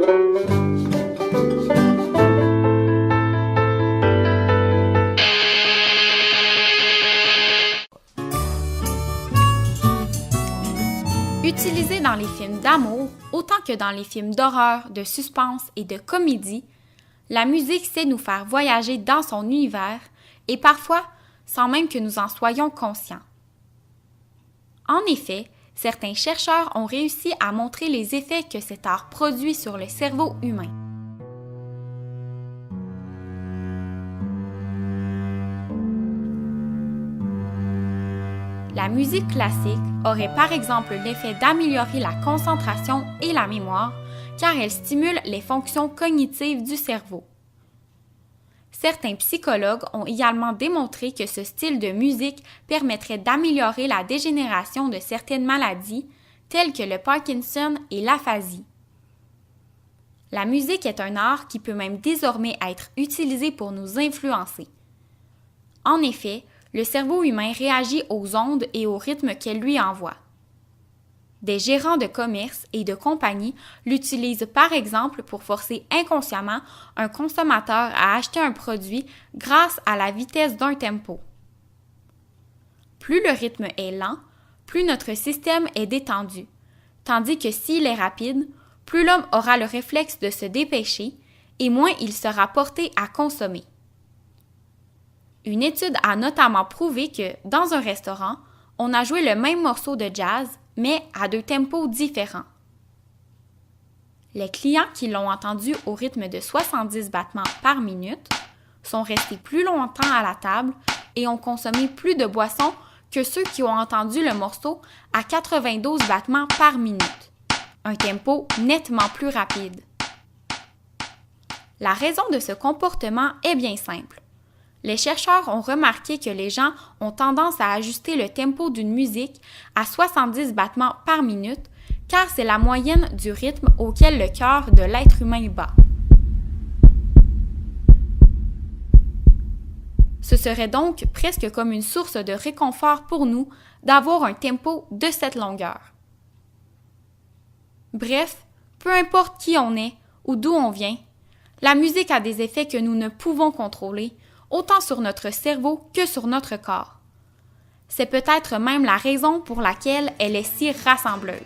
Utilisée dans les films d'amour, autant que dans les films d'horreur, de suspense et de comédie, la musique sait nous faire voyager dans son univers et parfois sans même que nous en soyons conscients. En effet, certains chercheurs ont réussi à montrer les effets que cet art produit sur le cerveau humain. La musique classique aurait par exemple l'effet d'améliorer la concentration et la mémoire car elle stimule les fonctions cognitives du cerveau. Certains psychologues ont également démontré que ce style de musique permettrait d'améliorer la dégénération de certaines maladies telles que le Parkinson et l'aphasie. La musique est un art qui peut même désormais être utilisé pour nous influencer. En effet, le cerveau humain réagit aux ondes et au rythme qu'elle lui envoie. Des gérants de commerce et de compagnie l'utilisent par exemple pour forcer inconsciemment un consommateur à acheter un produit grâce à la vitesse d'un tempo. Plus le rythme est lent, plus notre système est détendu, tandis que s'il est rapide, plus l'homme aura le réflexe de se dépêcher et moins il sera porté à consommer. Une étude a notamment prouvé que, dans un restaurant, on a joué le même morceau de jazz, mais à 2 tempos différents. Les clients qui l'ont entendu au rythme de 70 battements par minute sont restés plus longtemps à la table et ont consommé plus de boissons que ceux qui ont entendu le morceau à 92 battements par minute, un tempo nettement plus rapide. La raison de ce comportement est bien simple. Les chercheurs ont remarqué que les gens ont tendance à ajuster le tempo d'une musique à 70 battements par minute car c'est la moyenne du rythme auquel le cœur de l'être humain bat. Ce serait donc presque comme une source de réconfort pour nous d'avoir un tempo de cette longueur. Bref, peu importe qui on est ou d'où on vient, la musique a des effets que nous ne pouvons contrôler, autant sur notre cerveau que sur notre corps. C'est peut-être même la raison pour laquelle elle est si rassembleuse.